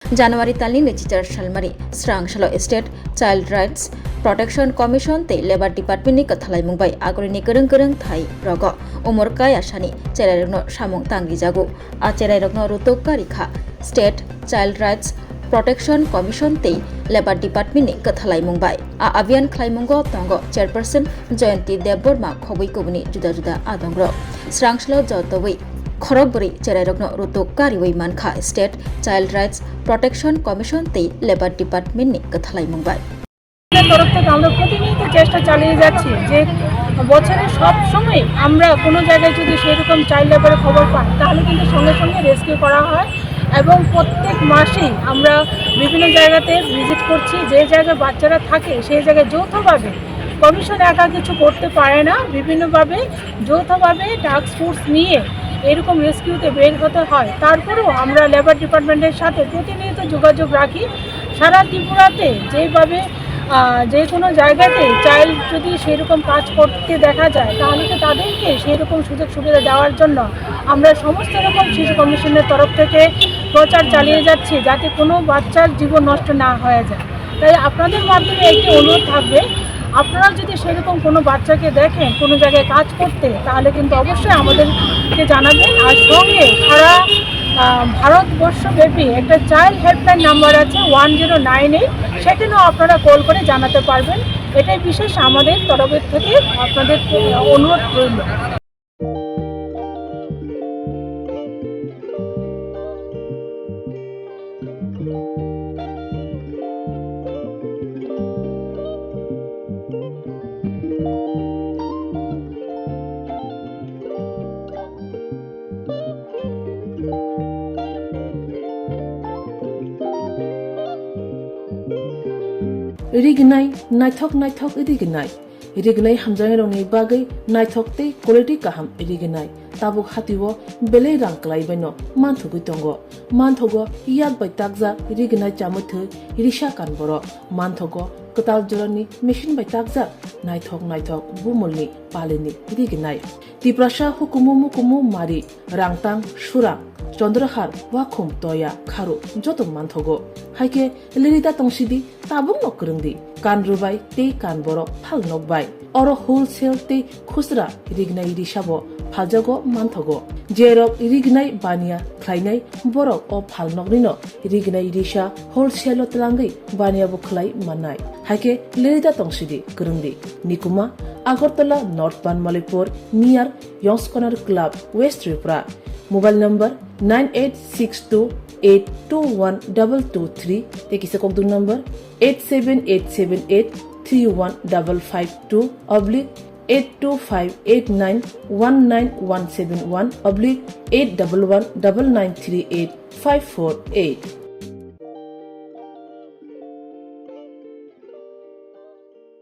January talni legislature salmari Swrangchati State Child Rights Protection Commission te Labor Department ni Khlainairogno bai agori ni gereng thai rogo Umor asani Chwrai Samung tangi jago a Chwrai Rotogwi State Child Rights Protection Commission te Labor Department ni Khlainairogno bai a abian Khlainairogno tongo chairperson Jayanti Deborma khobui kobuni Juda adongro Swrangchati Rotogwi Rotogwi Chwrai Rotogwi mankha State Child Rights Protection Commission te Labor Department ni Khlainairogno bai তরফ থেকে আমরা প্রতিনিয়ত চেষ্টা চালিয়ে যাচ্ছি যে বছরে সব সময় আমরা কোনো জায়গায় যদি সেরকম চাইল্ড লেবারের খবর পাই তাহলে কিন্তু সঙ্গে সঙ্গে রেস্কিউ করা হয় এবং প্রত্যেক মাসেই আমরা বিভিন্ন জায়গাতে ভিজিট করছি যে জায়গায় বাচ্চারা থাকে সেই জায়গায় যৌথভাবে কমিশন একা কিছু করতে পারে না বিভিন্নভাবে যৌথভাবে টাস্ক ফোর্স নিয়ে এরকম রেস্কিউতে বের হতে হয় তারপরেও আমরা লেবার ডিপার্টমেন্টের সাথে প্রতিনিয়ত যোগাযোগ রাখি সারা ত্রিপুরাতে যেভাবে যে কোনো জায়গাতে চাইল্ড যদি সেরকম কাজ করতে দেখা যায় তাহলে তো তাদেরকে সেরকম সুযোগ সুবিধা দেওয়ার জন্য আমরা সমস্ত রকম শিশু কমিশনের তরফ থেকে প্রচার চালিয়ে যাচ্ছি যাতে কোনো বাচ্চার জীবন নষ্ট না হয়ে যায় তাই আপনাদের মাধ্যমে একটি অনুরোধ থাকবে আপনারা যদি সেরকম কোনো বাচ্চাকে দেখেন কোনো জায়গায় কাজ করতে তাহলে কিন্তু অবশ্যই আমাদেরকে জানাবেন আর সঙ্গে সারা ভারতবর্ষব্যাপী একটা চাইল্ড হেল্পলাইন নাম্বার আছে 1098 সেখানেও আপনারা কল করে জানাতে পারবেন এটাই বিশেষ আমাদের তরফের থেকে আপনাদের অনুরোধ রইল Rignai naithok rignai hamjangrongni bagai naithokte quality kaham rignai tabuk hatiwo belai rang klaibaino manthugui tongo manthogo yak bai takja rignai chamuthu risha kanboro manthogo katal jorani machine bai takja naithok bumulni palini rignai tiprasha hukumu mari rangtang surang Chandrahar wakhum toya kharu joto manthogo haike lirita tongsidi tabung nokrungdi kanrubai te kanboro phalnog bai oro wholesale te khusra rignai risabo phaljago manthogo jerok rignai bania khlainai borok o phalnognino rignai risa wholesale tlangai bania bo khlai manai haike lirita tongsidi krungdi nikuma Agartala North Banmalipur near Yongs Corner Club West Tripura Mobile number 9862821223 Tekisa Kokdu number 87878315552 oblique 825891971 oblique 8119938 548